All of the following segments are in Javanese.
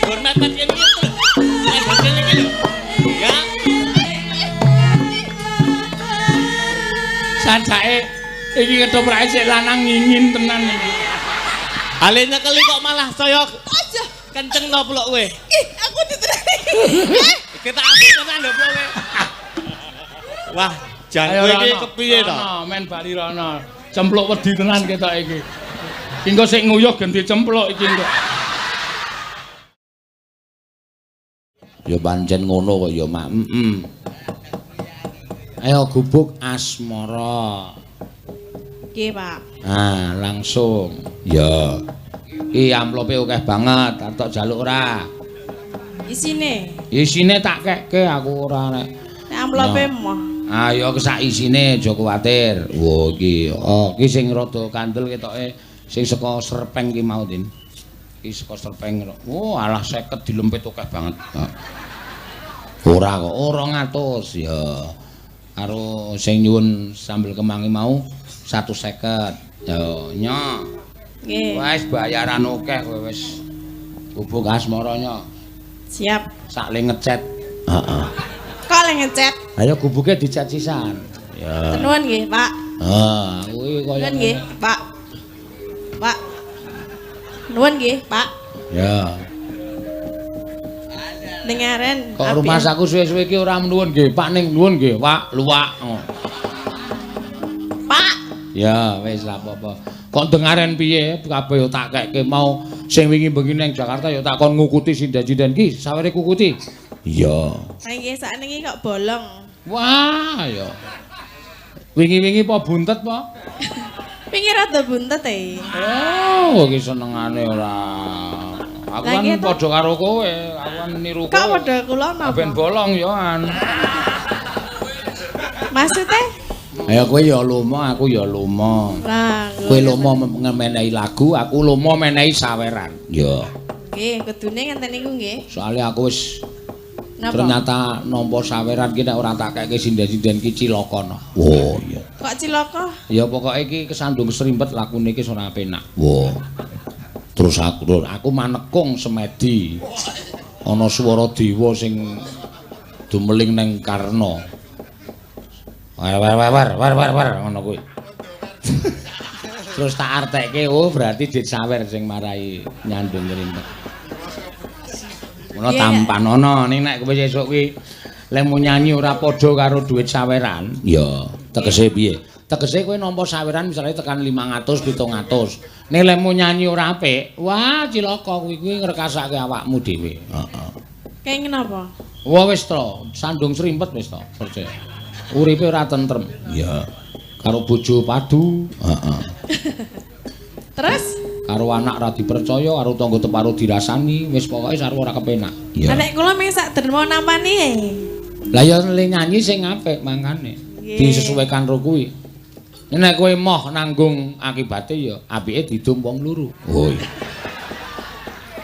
Hormat pasien iki lho. Pasien iki lho. Ya. Sanjake iki ketoprak sik lanang ngingin tenan iki. Ale nyekeli kok malah saya Aja. kenceng to peluk kowe. Ih, aku diterani. Kita apik tenan lho kowe. Wah, jan kowe iki kepiye to? Men bali rono. Cempluk wedi tenan ketok iki. Engko sik nguyuh ganti cempluk iki engko. Ya pancen ngono kok ya, Mak. Ayo gubuk asmara. Nggih, Pak. Nah, langsung. Ya. Iki amplope akeh banget, tak jaluk ora. Isine. Isine tak kekke aku ora nek. Nek amplope moh. Ayo sak isine aja kuwatir. Wo iki. Oh, iki sing rada kandel ketoke sing saka Serpeng ki mau, Din. Iki saka Serpeng. Oh, alah 50 dilempit akeh banget. Ora kok 200 ya. Karo sing nyuwun sambel kemangi mau 150. Yo, nyok. Nggih. Wis bayaran akeh kowe wis. Gubuk asmara nyok. Siap. Sakle ngecet. Heeh. Kok le ngecet? Ayo gubuke dicet sisan. Ya. Tenuan nggih, Pak. Kuwi kaya Nuwun nggih, Pak. Pak. Nuwun nggih, Pak. Ya. Dengaren. Kok rumah saku suwe-suwe iki ora nuwun nggih, Pak ning nuwun nggih, Pak, luwak. Pak. Ya, wis ra apa-apa. Kok dengaren piye? Kabeh tak kekke mau sing wingi bengi ning Jakarta ya tak kon ngukuti sinden-sinden ki, sawere kukuti. Iya. Ha nggih sakniki kok bolong. Wah, ya. Wingi-wingi apa buntet apa? Pinggir rada buntet e. Oh, iki senengane ora. Aku kan padha karo kowe, aku kan niru kowe. Kok padha kula napa? Ben bolong ya an. Maksudnya? Ya kowe ya lomo, aku ya lomo. Lah, Kowe lomo menehi lagu, aku lomo menehi saweran. Ya. nggih, kudune ngenten niku nggih. Soale aku wis Napa? ternyata nampa saweran ki nek ora tak keke sinden-sinden ki cilaka no. Oh iya. Kok cilaka? Ya pokoke iki kesandung serimpet lakune iki ora penak. Wah. Terus aku manekung semedi. Ana swara dewa sing dumeling ning Karna. War ngono kuwi. Terus tak artekke, oh berarti dit sawer sing marai nyandung ngrimpet. Ngono tampanono ning nek kowe sesuk kuwi lemu nyanyi ora padha karo dhuwit saweran. Ya, tegese piye? Tegese kowe nampa saweran misalnya tekan 500 700. Ning lemu nyanyi ora apik, wah cilaka kuwi ngrekasake awakmu dhewe. Heeh. Kenging napa? Wah wis to, sandung serimpet wis to, percaya. Uripe ora tentrem. Iya. Karo bojo padu, heeh. Terus? Karo anak ra dipercaya, karo tangga teparo dirasani, wis pokoke sarwa ora kepenak. Iya. Nek kula mung sak derma nampani e. Lah ya nyanyi sing apik mangkane. Disesuaikan karo kuwi. Nek kowe moh nanggung akibate ya apike didum wong loro. Oh iya.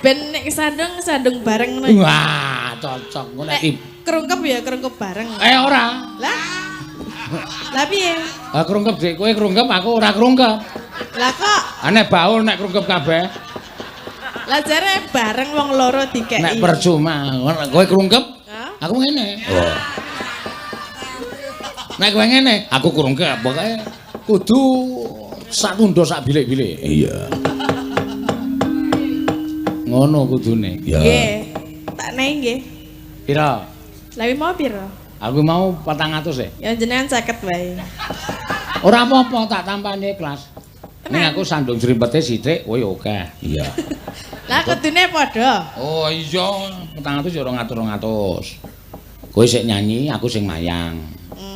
Ben nek sandung bareng ngono. Wah, cocok ngono iki. Krungkep ya krungkep bareng. Ora. Lah piye? Ah krungkep dik kowe krungkep aku ora krungkep. Lah kok Nek baul nek krungkep kabeh. lah jare bareng wong loro dikeki. Nek percuma, kowe krungkep, aku ngene. Oh. Nek kowe ngene, aku krungkep. Pokoke kudu sak tundha sak bilik-bilik. Iya. Ngono kudune. Nggih. Tak nehi nggih. Pira? Lah mau pira? Aku mau 400 e. Ya jenengan 50 wae. Ora apa-apa tak tampani ikhlas. Ning aku sandung srimpete sithik, kowe oke. Iya. Lah kudune padha. Oh iya, 400 ya 200. Kowe sik nyanyi, aku sing mayang.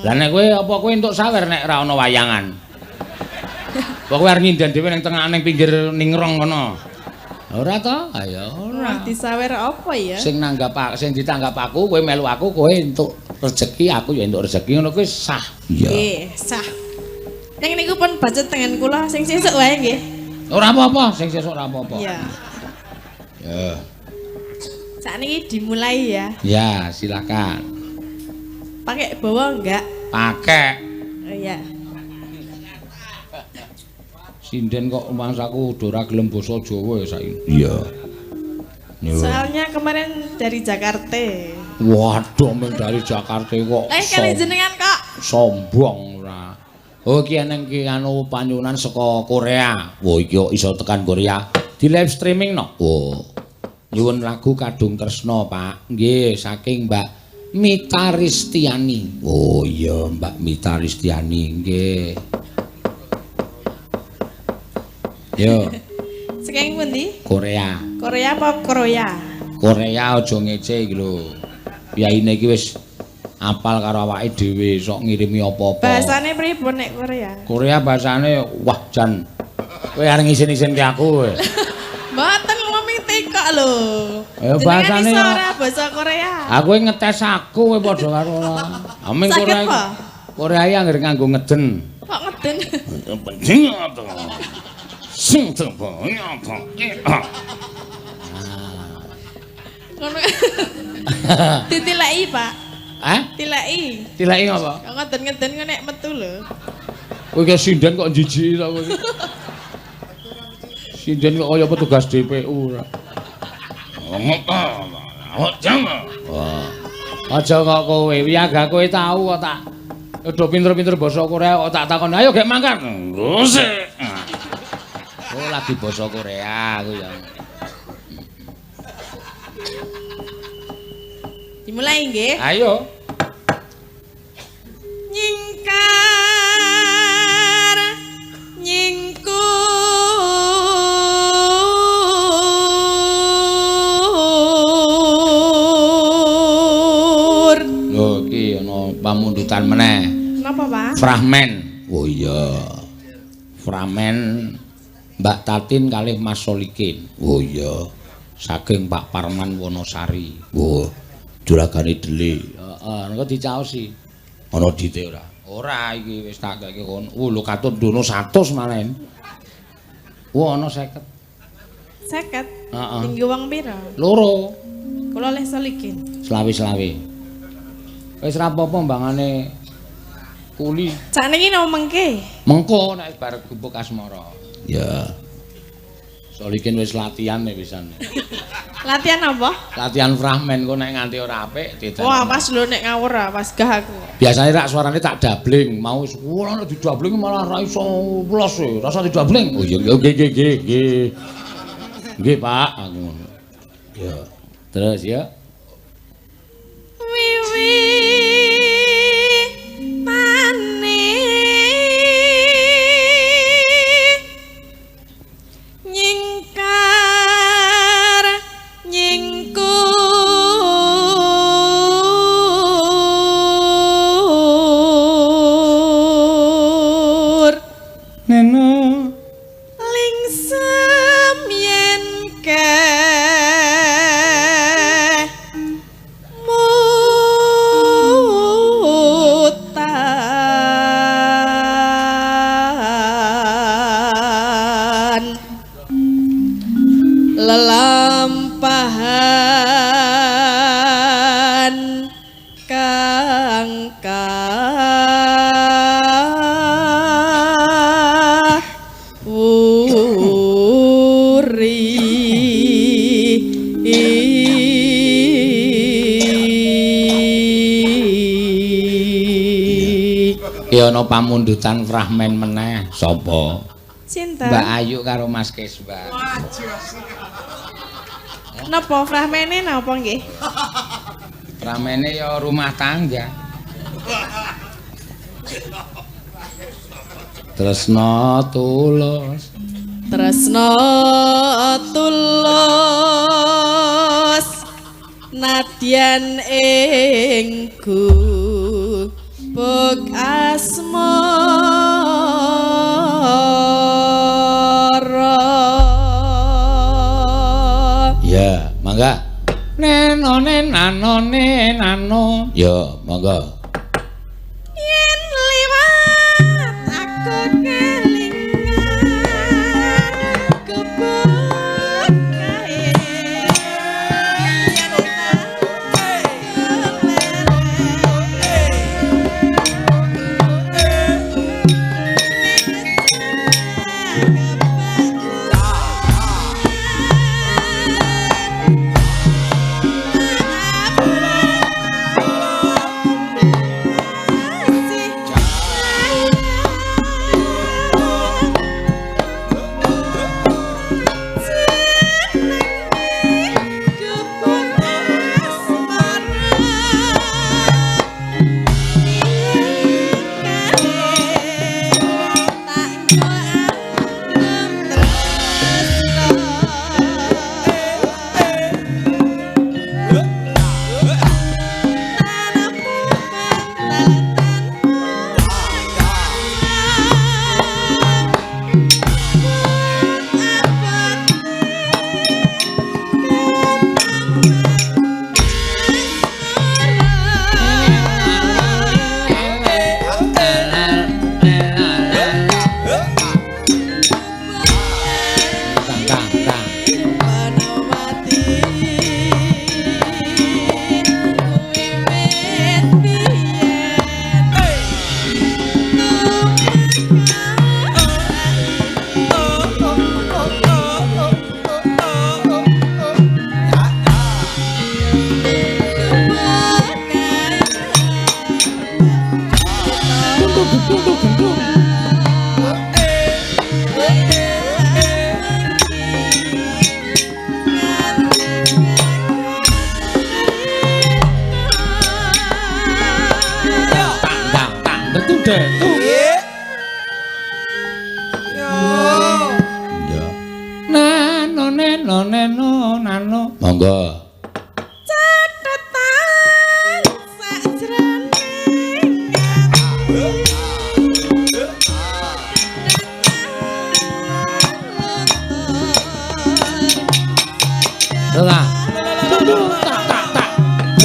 Lah nek kowe apa kowe entuk sawer nek ora ana wayangan? Kowe arep nyinden dhewe ning tengah ning pinggir ningrong kono. Ora to? Ayo ora. Disawer apa ya? Sing ditanggap aku, kowe melu aku, kowe entuk rezeki, aku ya entuk rezeki ngono kuwi sah. Iya. Nggih, sah. Ning niku pun budget tengen kula sing sesuk wae nggih. Ora apa-apa, sing sesuk ora apa-apa. Iya. Ya. Sakniki dimulai ya. Ya, silakan. Pakai bawa enggak? Pakai. Oh iya. Sinden kok mangsaku udah ora gelem basa Jawa ya saiki. Iya. Soalnya kemarin dari Jakarta. Waduh, men dari Jakarta kok. Kali jenengan kok. Sombong ora. Oh, iki eneng ki anu panyunan saka Korea. Wah, iki kok iso tekan Korea. Di live streaming no. Oh. Nyuwun lagu Kadung Tresna, Pak. Nggih, saking Mbak Mita Ristiani. Oh iya, Mbak Mita Ristiani, nggih. Yo. Saking pundi? Korea. Korea apa Korea? Korea aja ngece iki lho. Yaine iki wis apal karo awake dhewe, sok ngirimi apa-apa. Bahasane pripun nek Korea? Korea bahasane wah jan. Kowe areng isin-isin ke aku kowe. Mboten ngomong tekok lho. Bahasane ora basa Korea. Aku ngetes aku kowe padha karo ora. Amin Korea. Korea iki anggere nganggo ngeden. Kok ngeden? Penting apa? Sing terbang apa? Ngono. Ditileki, Pak. Hah? Tileki. Tileki apa? Kok ngeden-ngeden kok nek metu lho. Kowe ki sinden kok jijik ta kowe. Sinden kok kaya petugas DPU ora. Wah. Aja kok kowe, wiyaga kowe tau kok tak udah pinter-pinter basa Korea kok tak takon, ayo gek mangkat. Ngusik. Oh, lagi basa Korea aku ya. Dimulai nggih. Ayo. Nyingkar nyingkur Lho iki ana pamundutan meneh. Napa, Pak? Fragmen. Oh iya. Fragmen Mbak Tatin kalih Mas Solikin. Oh iya. Saking Pak Parman Wonosari. Oh, juragane Dele. Heeh, engko dicaosi. Ana dite ora? Ora iki wis tak gake kono. Lho katut dono 100 malen. Ana 50. 50. Heeh. Tinggi wong pira? Loro. Kula oleh Solikin. Selawi-selawi. Wis ra apa-apa mbangane kuli. Sakniki nang mengke. Mengko nek bar gubuk asmara. Ya. Solikin wis latihan nek pisan. Latihan apa? Latihan fragmen kok nek nganti ora apik didan. Wah, pas lho nek ngawur ah, pas gah aku. Biasane rak suarane tak dabling, mau wis ora nek didabling malah ra iso plus e, rasa didabling. Oh iya nggih. Nggih, Pak. Aku. Ya. Terus ya. Wiwi pane nyingkar nyingkur Neno lingsem yen mutan lelampahan kang ya ana pamundutan fragmen meneh. Sapa? Cinta. Mbak Ayu karo Mas Kesbah. Napa fragmene napa nggih? Fragmene ya rumah tangga. Tresna tulus. Tresna tulus nadyan ing gubuk asmara. Ya, mangga. Neno nenano nenano. Ya, mangga. Yen liwat aku kelingan gubuk kae. ngade. Ya. Nano neno neno nano. Monggo. Catetan sajroning Lah. Tak.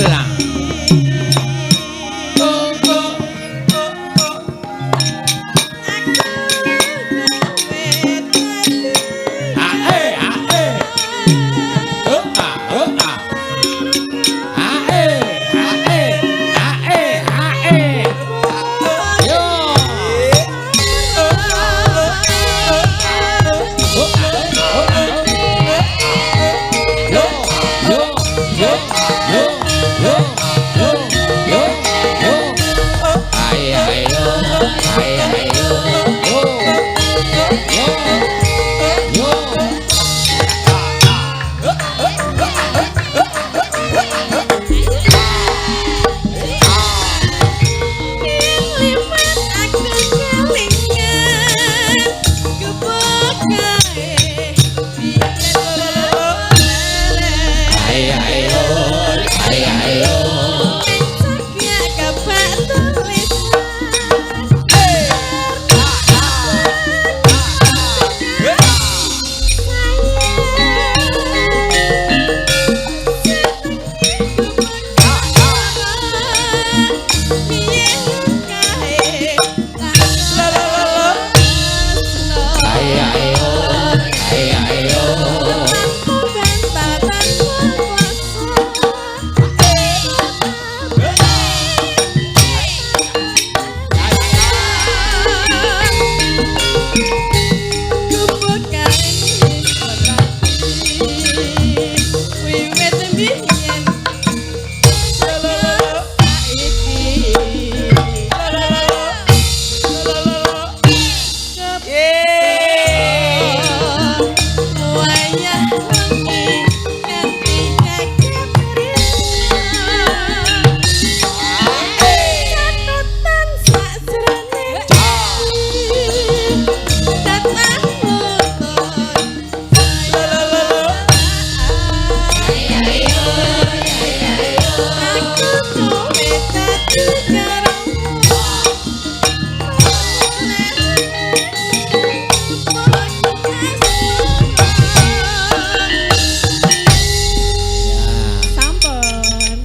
Lah.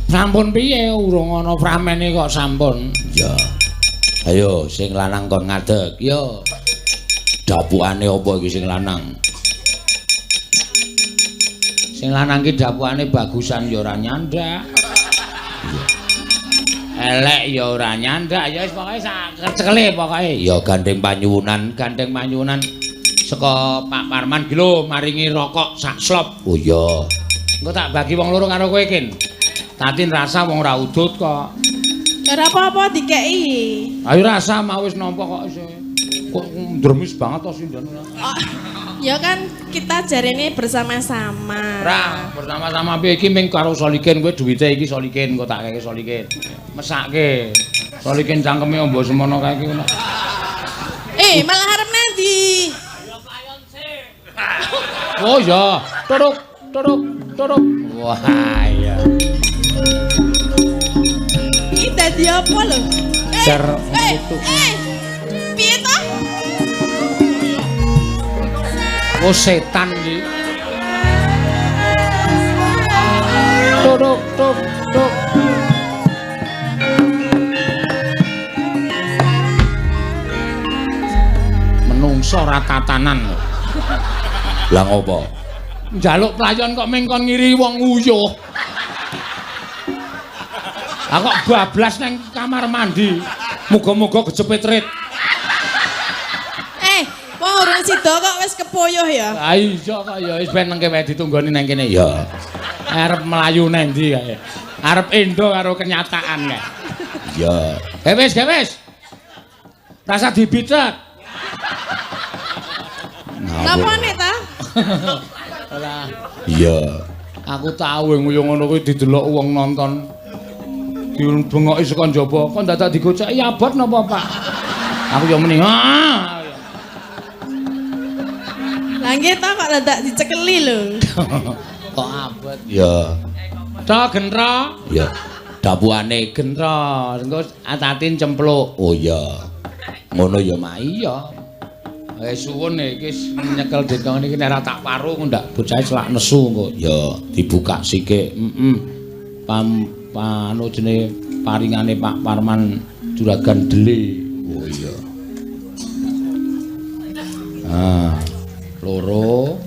Sampun piye urung ana pramene kok sampun. Ya. Ayo sing lanang kon ngadeg. Yo. Dapukane apa iki sing lanang? Sing lanang ki dapukane bagusan ya ora nyandak. Elek ya ora nyandak ya wis pokoke sak kecekele pokoke. Ya gandeng panyuwunan saka Pak Parman ki lho maringi rokok sak slop. Oh iya. Engko tak bagi wong loro karo kowe kin. Tatin rasa wong ora udut kok. Ora apa-apa dikeki. Ayo rasa mau wis nampa kok kok ndremis banget to sindan. Ya kan kita jarene bersama-sama. Ora, bersama-sama piye iki ming karo Solikin kowe duwite iki Solikin kok tak keke Solikin. Mesake. Solikin cangkeme ombo semono kae iki ngono. Malah arep nanti. Oh ya, turuk. Wah, iya. Iki dadi apa lho? Piye to? Oh setan iki. Turuk. Menungso ra tatanan. Lah ngopo? Njaluk playon kok mengkon ngiri wong nguyuh. Lah kok bablas nang kamar mandi. Muga-muga kejepit rit. Wong urung sida kok wis kepoyoh ya. Lah iya kok ya wis ben nengke wae ditunggoni nang kene ya. Arep mlayu nang ndi kae. Arep endo karo kenyataan kae. Ya. Wis. Rasa dibidet. Napa nek ta? Lah. Iya. Aku tau nguyuh ngono kuwi didelok wong nonton. Dibengok saka njaba, kok dadak digoceki abot napa, Pak? Aku yo muni. Lah nggih to kok dadak dicekeli lho. Kok abot ya. Ta gentra? Ya. Dapuane gentra. Engko atatin cempluk. Oh iya. Ngono ya mak iya. Suwun iki nyekel dikon iki nek ora tak paru ndak bocah selak nesu engko. Ya dibuka sikik. Panu jenenge paringane Pak Parman Juragan Dele. Oh iya. Loro.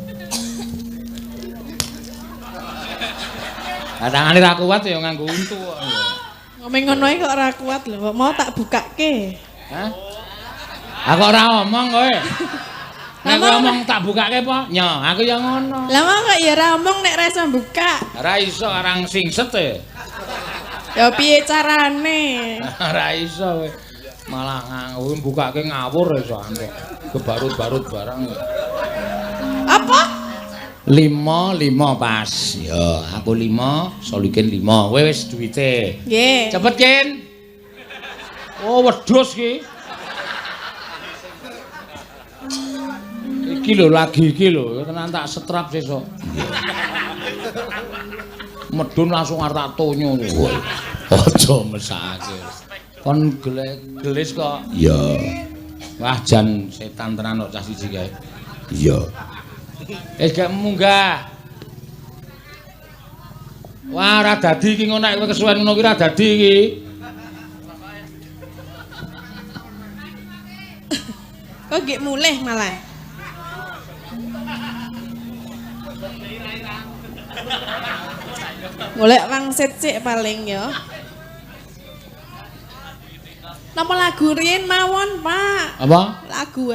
Tangane ra kuat ya nganggo untu kok. Ngomong ngono kok ora kuat lho, kok mau tak bukake. Hah? Aku ora omong kowe. Nek ngomong tak bukake apa? Nyo, aku ya ngono. Lah kok ya ora omong nek ra iso buka. Ora iso arang singset e. Ya piye carane? Ora iso kowe. Malah nganggo bukake ngawur iso antuk. Kebarut-barut barang. Apa? 5 pas. Ya, aku 5, Solikin 5. Kowe wis duwite. Nggih. Cepet, Kin. Oh, wedhus ki. Iki lho lagi iki lho, tenan tak setrap sesuk. Medun langsung arep tak tonyo. Aja mesake. Kon gelis kok. Iya. Wah, jan setan tenan kok cah siji kae. Iya. Gak munggah. Wah, ora dadi iki ngono nek kowe kesuwen ngono ki ora dadi iki. Kok gek mulih malah. Golek wangsit sik paling ya. Napa lagu riyen mawon, Pak? Apa? Lagu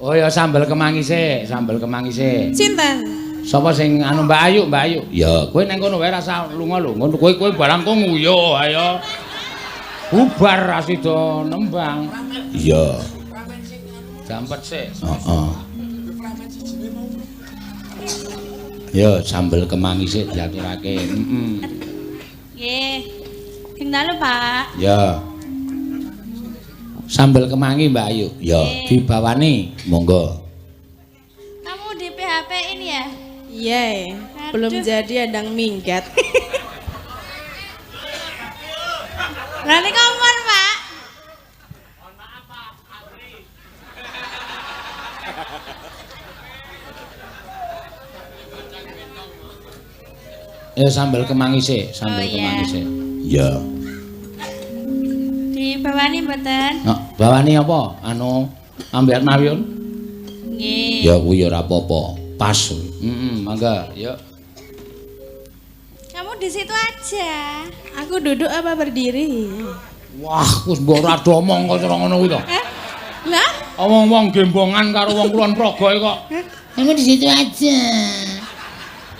Oh ya sambel kemangi sik, sambel kemangi sik. Sinten? Sapa sing anu Mbak Ayu, Mbak Ayu? Ya, kowe nang kono wae rasa lunga lho. Ngono kowe barang kok nguyu ayo. Bubar asido nembang. Iya. Jampet sik. Heeh. Ya sambel kemangi sik diaturake. Heeh. Nggih. Sing dalu, Pak. Ya. Sambel kemangi Mbak Ayu. Ya, dibawani. Monggo. Kamu di PHP ini ya? Iya, belum jadi adang minggat. Berarti kompon, Pak. Ya sambel kemangi sik, sambel kemangi sik. Ya. Di bawani mboten? Bawani apa? Anu ambiar nawiun? Nggih. Ya kuwi ora apa-apa. Pas. Mangga, yuk. Kamu di situ aja. Aku duduk apa berdiri? Wah, wis mbok ora domong kok cara ngono kuwi to. Lah? Omong-omong gembongan karo wong kulon Praga kok. Kamu di situ aja.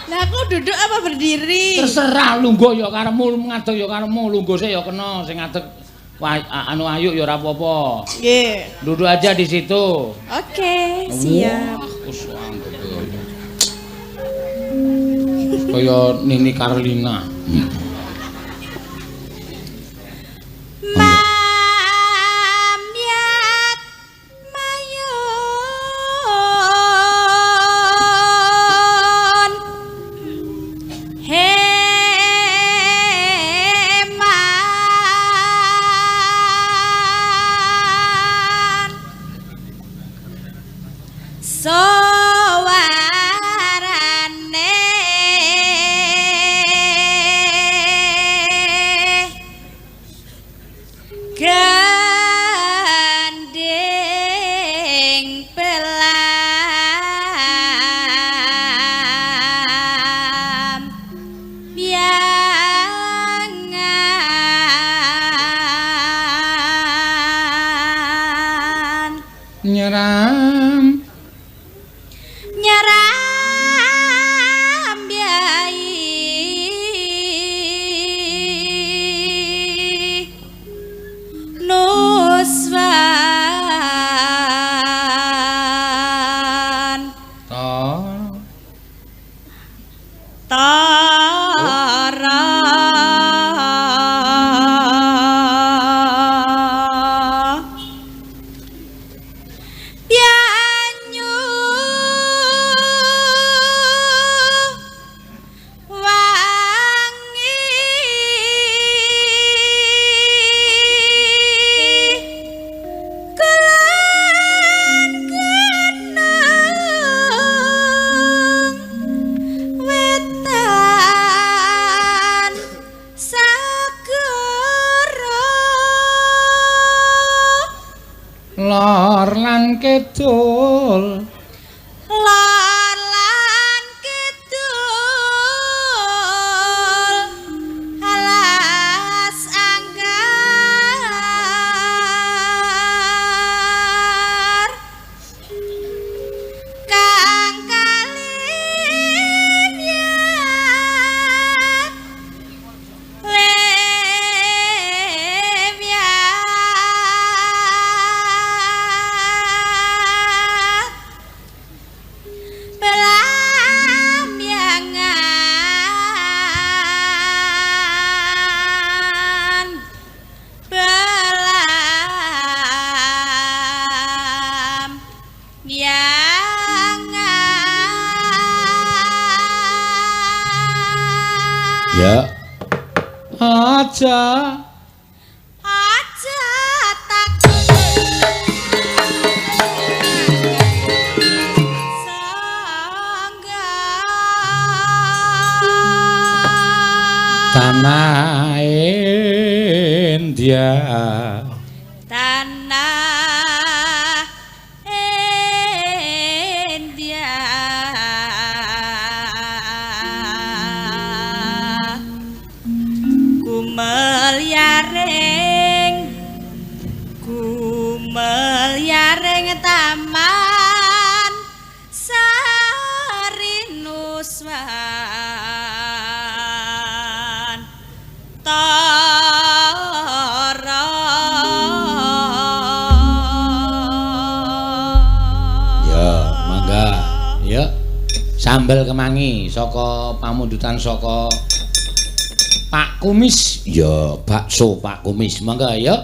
Lah aku duduk apa berdiri? Terserah lungguh ya karemu, ngadeg ya karemu, lungguh sik ya kena, sing ngadeg anu ayu ya ora apa-apa. Nggih. Duduk aja di situ. Oke, siap. Wis anggap kaya Nini Carlina. Mamyat mayun heman gandeng pelam piangan Nyeram nyeram biai nuswan tara kidul lor lan kidul alas anggar kang kalimyan ya aja aja takut sangga tanah India tanah India kumeliaring taman Sarinuswan tara ya mangga ya sambel kemangi saka pamundutan saka Pak Kumis ya bakso Pak Kumis mangga ya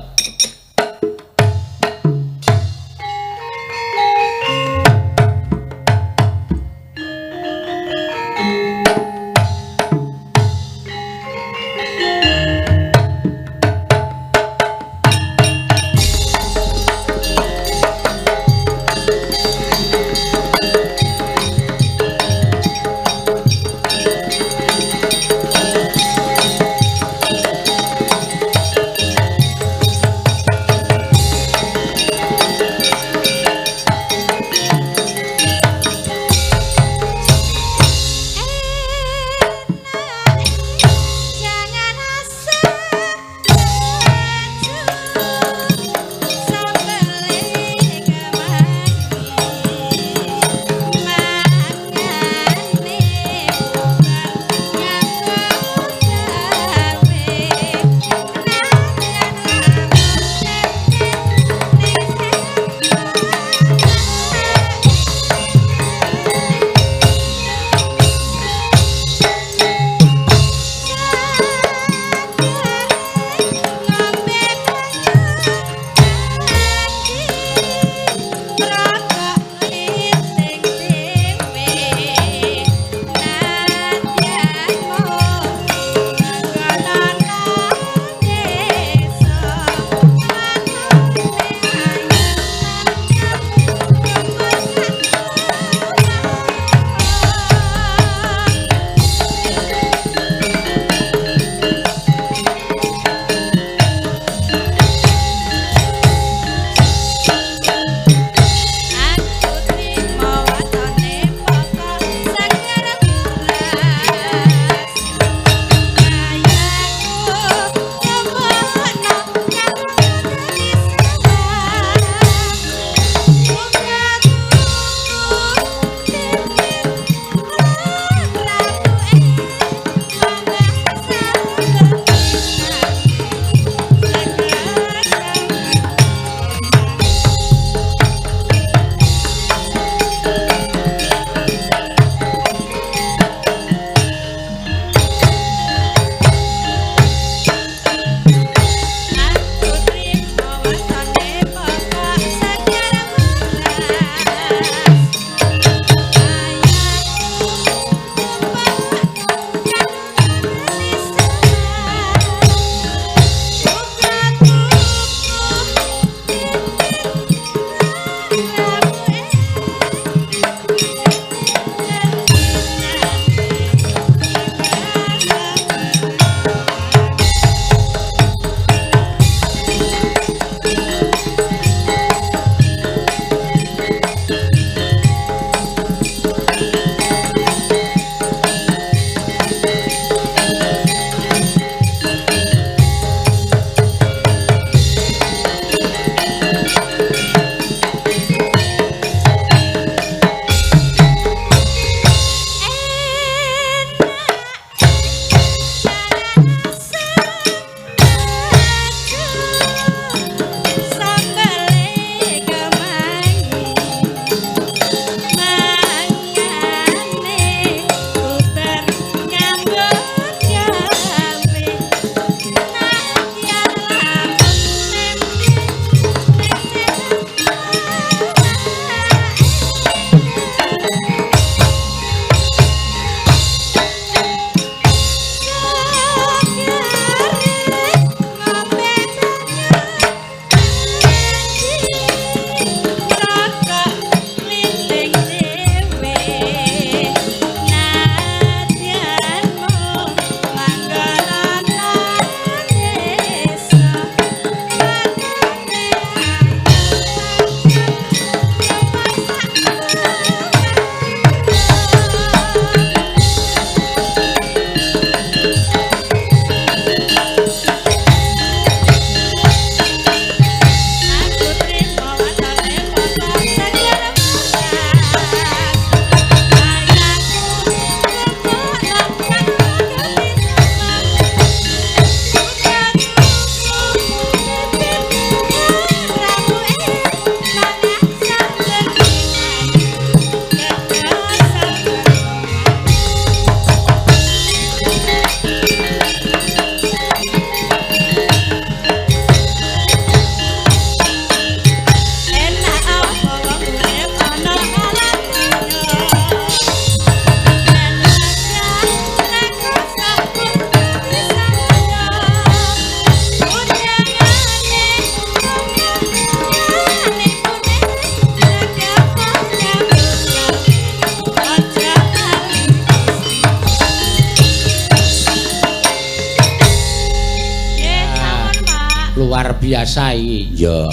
luar biasa iki. Ya.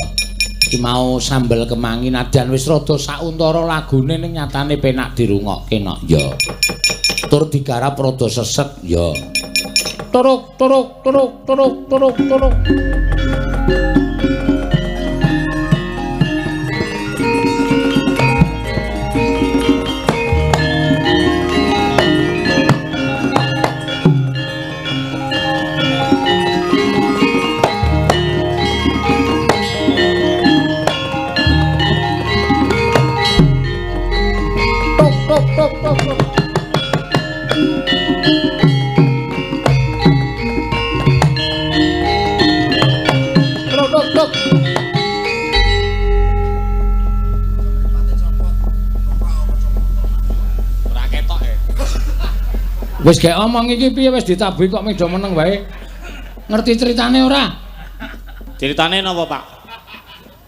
Iki mau sambel kemangi nadan wis rada sauntara lagune ning nyatane penak dirungokke nok. Ya. Tur digarap rada seset ya. Turuk turuk turuk turuk turuk turuk. Wis gek omong iki piye wis ditabuhi kok medo meneng wae. Ngerti ceritane ora? Ceritane napa, Pak?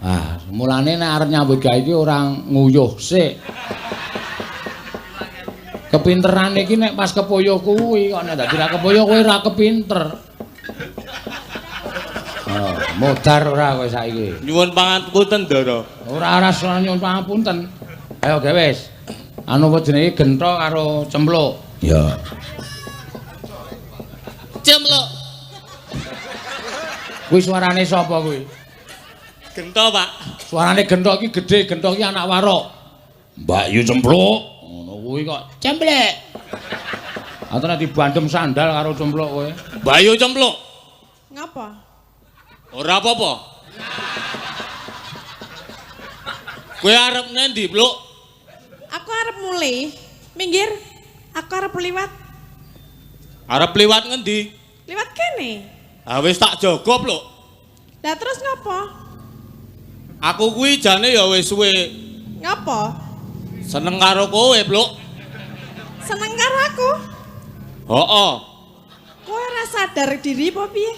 Ah, mulane nek arep nyambut gawe iki ora nguyuh sik. Kepinteran iki nek pas kepoyo kuwi kok nek dadi ra kepoyo kowe ora kepinter. Oh, modar ora kowe saiki. Nyuwun pangapunten, Ndara. Ora nyuwun pangapunten. Ayo gawe wis. Anu apa jenenge gentho karo cempluk. Ya. Cempluk. Kuwi suarane sapa kuwi? Gentho, Pak. Suarane gentho iki gedhe, gentho iki anak warok. Mbak Yu cempluk. Ngono kuwi kok cemplek. Atene dibandem sandal karo cempluk kowe. Bayu cempluk. Ngapa? Ora apa-apa. Kowe arep ngendi, Pluk? Aku arep mulai. Minggir. Aku arep liwat. Arep liwat ngendi? Liwat kene. Ah wis tak jaga, Pluk. Lah terus ngapa? Aku kuwi jane ya wis suwe Ngapa? seneng karo kowe, Pluk. Seneng karo aku? Heeh. Kowe ora sadar diri apa piye?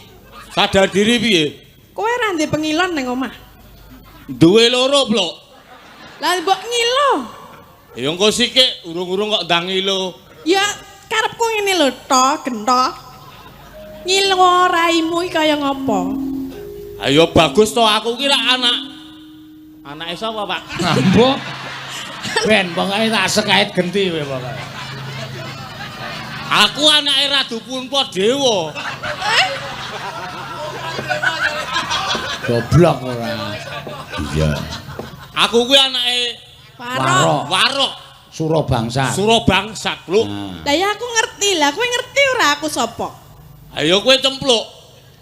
Sadar diri piye? Kowe ora ndek pengilon nang omah. Duwe loro, Pluk. Lah mbok ngilo. Ya engko sikik urung-urung kok ndang ngilo. Ya karepku ngene lho, to, gentho. Ngilo raimu iki kaya ngopo? Ayo bagus to, aku ki rak anake sapa, Pak? Mbok. Ben pokoke tak sekait genti kowe pokoke. Aku anake Ratu Punpa Dewa. Goblok ora. Iya. Aku kuwi anake Warok. Warok Surabangsa. Surabangsa, Pluk. Lah ya aku ngerti lah, kowe ngerti ora aku sapa? Ayo kowe cempluk.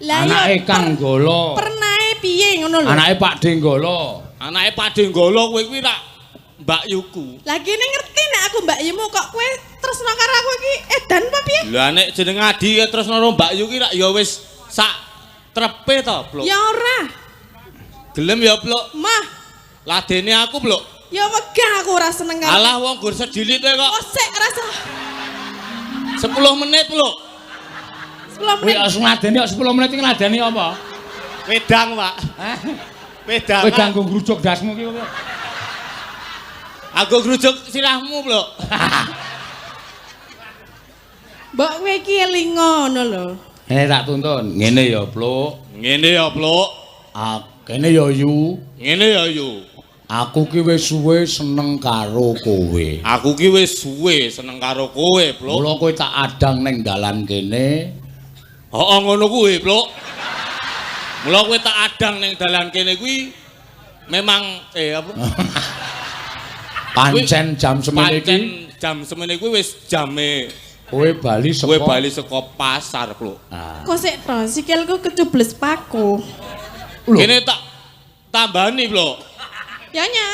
Lah Anake Kang Golo. Pernae piye ngono lho? Anake Pak Denggolo. Anake Pak Denggolo kowe kuwi rak Mbak Yuku. Lah kene ngerti nek aku Mbak Yumu kok kowe tresno karo aku iki edan apa piye? Lah nek jeneng Adi terus karo Mbak Yuki rak ya wis sak trepe to, Pluk. Ya ora. Gelem ya, Pluk. Mah, Ladene aku, Pluk. ya wegah aku ora seneng karo. Alah wong gur sedilit kok. Oh sik rasa 10 menit, Pluk. 10 Kuwi menit. kok ngladeni kok 10 menit iki ngladeni apa? Wedang, Pak. Hah? Wedang. Kowe ganggu ngrujuk dasmu iki kowe. Aku grujuk sirahmu, Pluk. Mbok kowe iki elingo ngono lho. Tak tuntun. Ngene ya, Pluk. Ngene ya, Pluk. Kene ya Yu. Ngene ya, Yu. Aku ki wis suwe seneng karo kowe. Aku ki wis suwe seneng karo kowe, Pluk. Mula kowe tak adang ning dalan kene. Heeh, ngono kuwi, Pluk. Mula kowe tak adang ning dalan kene kuwi memang apa? Pancen jam semene iki. Pancen jam semene kuwi wis jame Kowe bali kowe saka bali saka pasar, Pluk. Ah. Kok sik to, sikilku kecubles paku. Kene tak tambani, Pluk. Ya nya.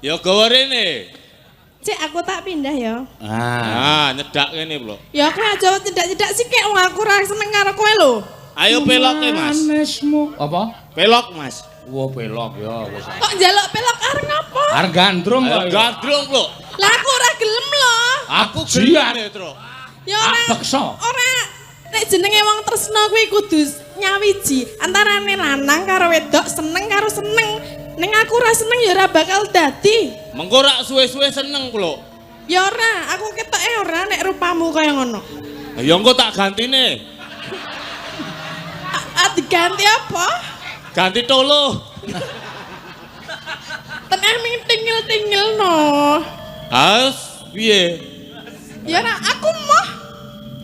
Ya gawe rene. Cek aku tak pindah ya. Ah. Nyedak kene, Pluk. Ya aku aja cedak-cedak sikik wong aku ora seneng karo kowe lho. Ayo peloke, Mas. Manesmu. Apa? Pelok, Mas. Wah, pelok ya wis. Kok njaluk pelok arep ngopo? Arep gandrung Ayo kok. gandrung, Pluk. Lah aku ora gelem lho. Aku jiat. gelem, Tru. Ya ora. Paksa. Ora nek jenenge wong tresno kuwi kudu nyawiji antarane lanang karo wedok, seneng karo seneng. Ning aku ora seneng ya ora bakal dadi. Mengko rak suwe-suwe seneng, Pluk. Ya ora, aku ketoke ora nek rupamu kaya ngono. Ya engko tak gantine. diganti apa? Ganti tolo. Tenan ming tingil-tingil no. Harus piye? Ya ora aku mah.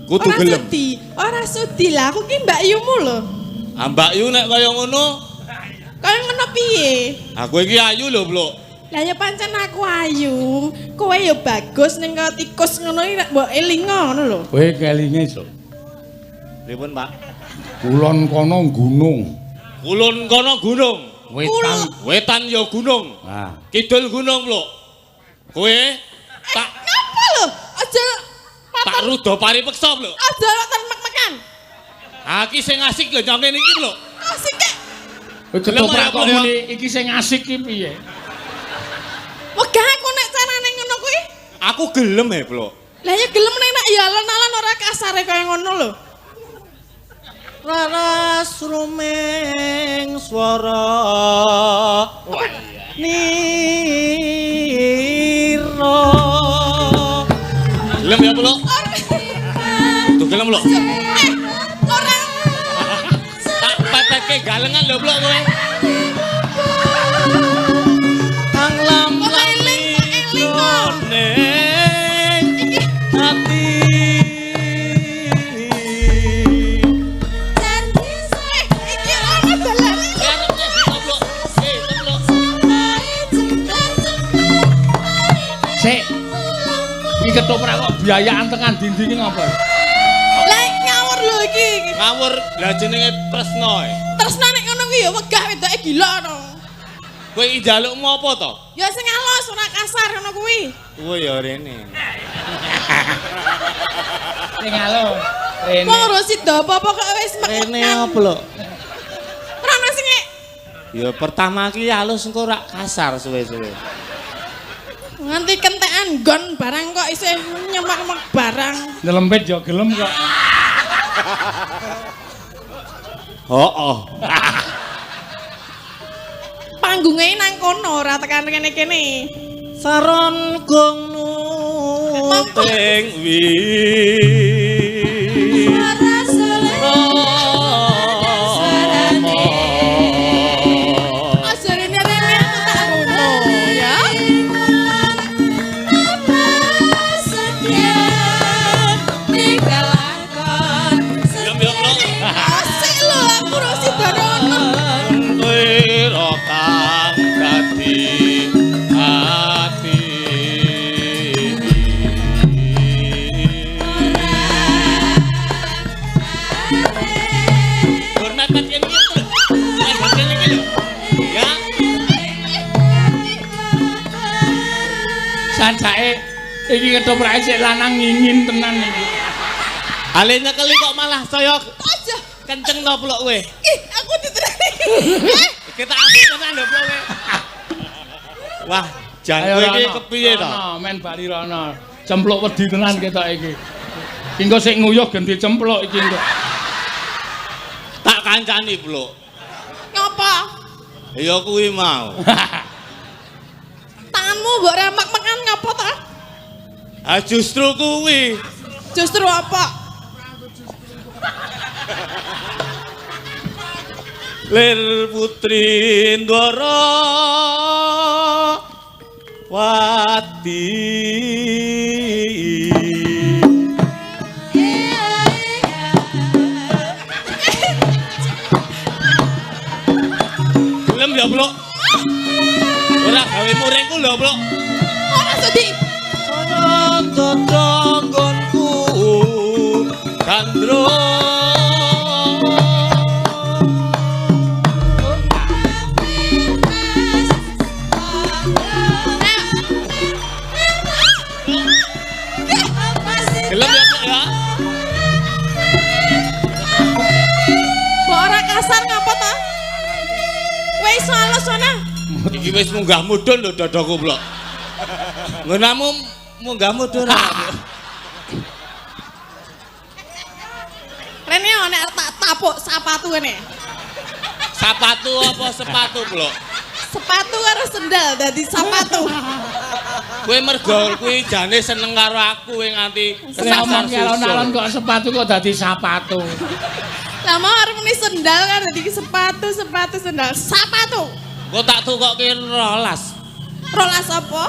Kudu Ora gelem. sudi. Ora sudi lah aku ki Mbak Yumu lho. Ah, Mbak Yu nek kaya ngono, Kaya ngono piye? aku iki ayu lho, Blok. Lah ya pancen aku ayu. Kowe ya bagus ning kaya tikus ngono iki nek mbok elinga ngono lho. Kowe kelinge, Cuk. Pripun, Pak? Kulon kono gunung. Kulon kono gunung, Wetan. wetan ya gunung, Nah, kidul gunung, Blok. Kowe tak Apa lho? Aja tak rudo paripeksa, Blok. aja loten mek-mekan. Aki sing asik lho nyampe niki, Blok. Asik kek. kowe ketoprak kok muni iki sing asik ki piye? Wegah aku nek carane ngono kuwi. Aku gelem Blok. Lah ya gelem nek ya alon-alon ora kasare kaya ngono lho. Raras rumeng swara niro. Gelem ya, Blok? Tuh gelem, Blok. Ora Tak pepeke galengan lho, Blok kowe. Kang lam-lami jroning ati. iki ana dalane. Arepne bisa, Blok. Blok. Sik. Iki ketoprak kok biayaan tekan dindi iki ngapa? Lah ngawur lho iki. Ngawur lah jenenge tresno. Tresna nek ngono kuwi ya wegah wedoke gila no. Kowe iki njalukmu apa to? Ya sing alus ora kasar ngono kuwi. Kowe ya rene. Sing alo. Rene. Wong ngurusi apa-apa kok wis Rene mek-mekan. apa, Blok? Ora ono sing Ya pertama ki halus engko rak kasar suwe-suwe. nganti kentekan gon barang kok isih nyemak-mek barang. Nyelempit yo gelem kok. Hooh. Panggunge nang kono ora tekan kene-kene. Saron gong nuting wi. Aja rene-rene aku tak ngono ya. Diam ya, Blok. Asik lho aku ngurusi barang. Wira kang dadi ati. Hormat kene iki. Hormat kene iki lho. Ya. Sancake iki ketoprake sik lanang ngingin tenan iki. Ale nyekeli kok malah saya Aja. kenceng to, Blok kowe. Ih, aku diterani. Kita ambil tenan lho, Blok kowe. Wah, jan kowe iki kepiye to? Men bali rono. Cempluk wedi tenan ketok iki. Engko sik nguyuh ganti cempluk iki engko. Tak kancani, Blok. Ngapa? Ya kuwi mau. Tanganmu mbok remek-mekan ngapa ta? Ah justru kuwi. Justru apa? Lir putri Ndara Wati. Gelem ya, Blok? Ora gawe muringku lho, Blok. Ora sudi. Sono dodonggonku Kandro. Gelem ya, Blok ya? Mbok ora kasar ngapa ta? Wis alus ana. Iki wis munggah mudhun lho dadaku, Blok. Nggonamu munggah mudhun ora? Rene nek tak tapuk sepatu kene. Sepatu apa sepatu, Blok? Sepatu karo sendal dadi sepatu. Kowe mergo kuwi jane seneng karo aku kowe nganti Ngomong alon-alon kok sepatu kok dadi sapatu. Lah mau arep muni sendal kan dadi sepatu sendal. Sepatu. Kok tak tukokke rolas. Rolas apa?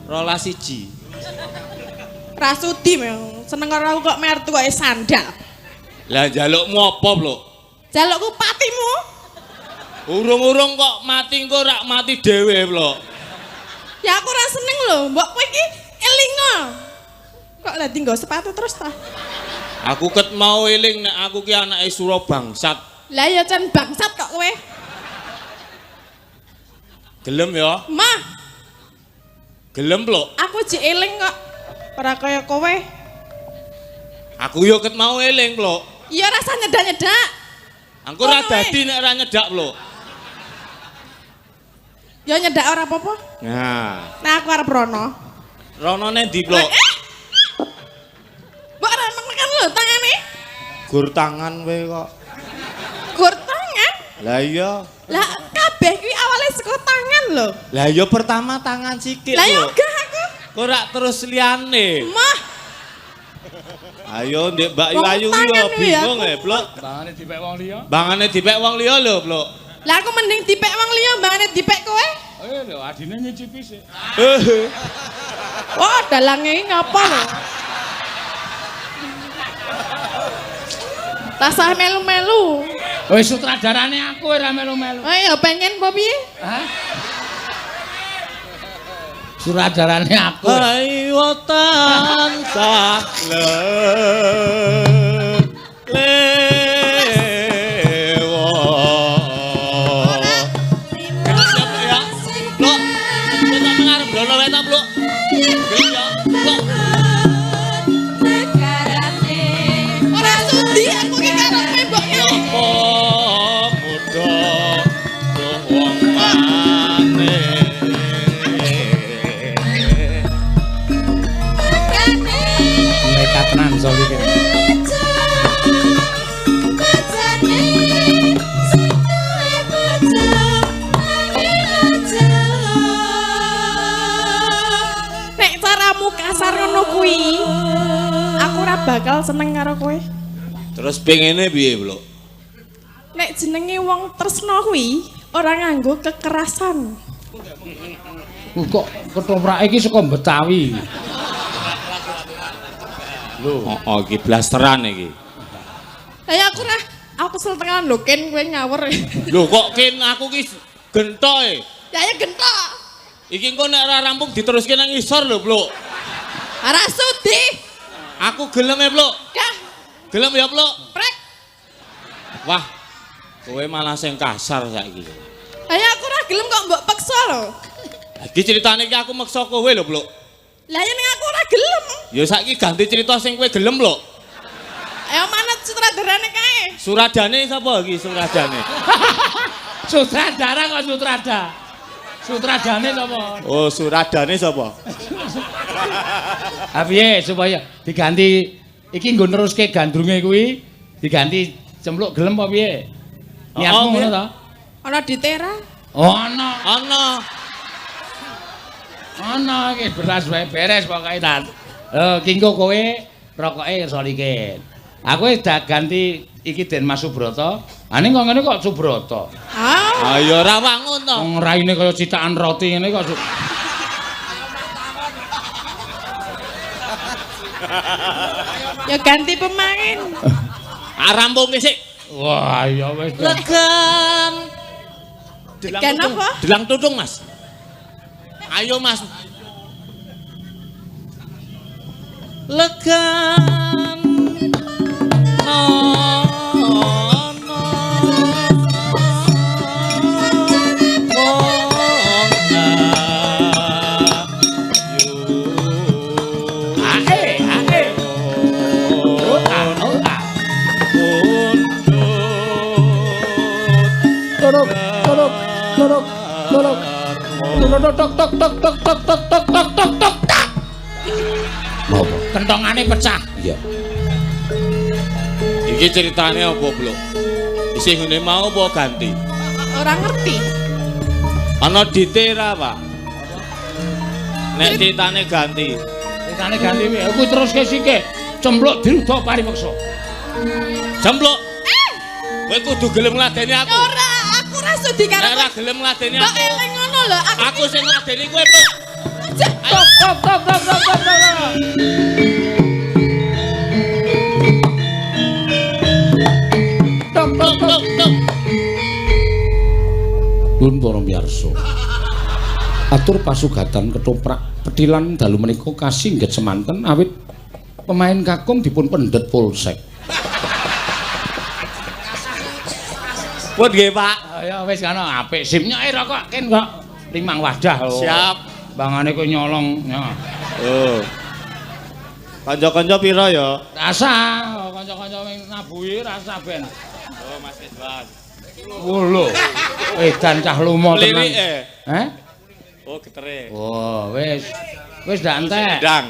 Rolas siji. Rasudi memang seneng karo aku kok mertu kok sandal. Lah njalukmu apa, Blok? Jalukku patimu. Urung-urung kok mati engko rak mati dhewe, Blok. Ya aku ora seneng lho, mbok kowe iki elingo. Kok lah tinggal sepatu terus ta? Aku ket mau eling nek aku ki anake Sura bangsat. Lah ya can bangsat kok kowe. Gelem ya? Mah, Gelem, Blok. aku jek eling kok. Ora kaya kowe. Aku yo ket mau eling, Blok. Iya rasa nyedak-nyedak. Angko ora Kowe. dadi nek ora nyedak, Blok. Ya nyedak ora apa-apa. Nah, Nah aku arep rono. ronone ndi, Blok? Mbok ora menekan lho tangane. Gur tangan kowe kok. Gur tangan. Lah iya. Lah kabeh kuwi awale saka tangan lho. Lah iya pertama tangan sikit, Lah ya Blok. enggak aku. Kok rak terus liyane. Mah, Ayo Ndek Mbak Wong Ayu tangan yo kuwi ya. bingung Blok. Bangane dipek wong liya. Bangane dipek wong liya lho, Blok. lah aku mending dipek wong liya mbangane dipek kowe. Lho adine nyicipi sik. Wah, dalange iki ngapa lho? Tasah melu-melu. Wis sutradarane aku ora melu-melu. Ayo pengen apa piye? Hah? Sutradarane aku. Ayo tansah Ora sudi aku ki karo kowe mbok ngene. Nekat tenan soal iki. Nek caramu kasar ngono kuwi, aku ora bakal seneng karo kowe. Terus pengene piye, Blok? Nek jenenge wong tresna kuwi ora nganggo kekerasan. Kok ketoprak iki saka Betawi. Oh, iki blasteran iki. Lah ya aku kesel tenan lho Ken kowe ngawur. Lho kok kin aku ki gentoke. Ya ya gentok. Iki engko nek ora rampung diteruske nang isor lho, Blok. Ora sudi. Aku gelem Blok. Dah, Gelem ya, Blok. prek. Wah, kowe malah sing kasar saiki. Lah ya aku ora gelem kok mbok paksa lho. Iki ceritane iki aku maksa kowe lho, Blok. Lah ya nek aku ora gelem. Ya saiki ganti cerita sing kowe gelem, Blok. Ayo manut sutradarane kae. Suradane sapa iki suradane? Sutradara kok sutrada. Sutradane sapa? Oh, suradane sapa? Ah piye supaya diganti iki nggo neruske gandrunge kuwi diganti cempluk gelem apa piye? Niatmu ngono ta? Ana di tera. Ono. Ana. Iki beras wae beres pokoke ta. Kingko kowe rokoke kersa likin. Aku wis dak ganti iki Den Mas Subrata. Ane kok ngene kok Subrata. Ah, Ya ora wangun to. Wong raine kaya citakan roti ngene kok. ya ganti pemain. Rampung sik. Wah, ya wis. Legan. Legan apa? Delang tutung, Mas. Ayo, Mas. Legan. Apa? Kentongane pecah. Iya. Iki ceritane apa, Blok? Isih ngene mau apa ganti? Ora ngerti. Ana ditera, Pak. Nek ceritane ganti. Ceritane ganti kuwi. Aku teruske sike. Cempluk dirudok paripeksa. Jempluk. Kowe kudu gelem ngladeni aku. Ora, aku ora sudi karo. Nek ora gelem ngladeni Mbok aku. eling ngono lho, Aku sing ngladeni kowe, Pluk. Stop. Tuk. Nuwun para miyarsa. Atur pasugatan ketoprak petilan dalu menika kasingget semanten awit pemain kakung dipun pendet polsek. Pun nggih, Pak. Ya wis kana apik simnya rokok ken kok 5 wadah lho. Siap. Bangane kowe nyolong. Ya. Oh. Kanca-kanca pira ya? Rasa kanca-kanca sing nabuhi rasa ben. Oh, Mas Ridwan. Lho. Edan cah lumo tenan. Lirike. Heh? Oh, getere. Oh, wis. Wis ndak entek. Ndang.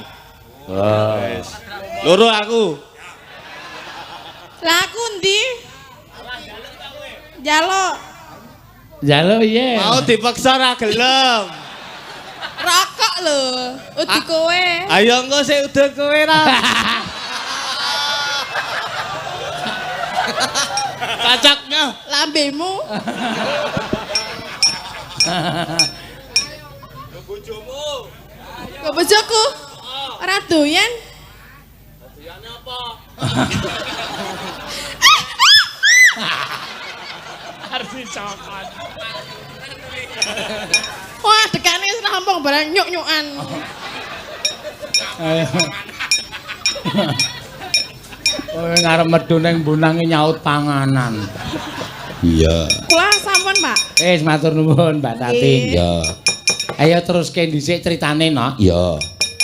Oh. Wis. Loro aku. Lah aku ndi? Jaluk. Jalo piye? Mau dipaksa ora gelem. Rokok lho, udi kowe. Ayo engko sik udah kowe ra. Kacaknya. Lambemu. Bojomu. Kok bojoku? Ora doyan. Doyane apa? Arti cokot. Wah, dekane wis rampung barang nyuk-nyukan. Ayo. Kowe ngarep medhu ning mbunange nyaut panganan. Iya. Kula sampun, Pak. Matur nuwun Mbak Tati. Iya. Ayo teruske dhisik critane, Nok. Iya.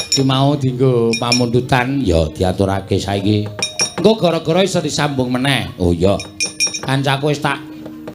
Ki mau dienggo pamundutan ya diaturake saiki. Engko gara-gara iso disambung meneh. Oh iya. Kancaku wis tak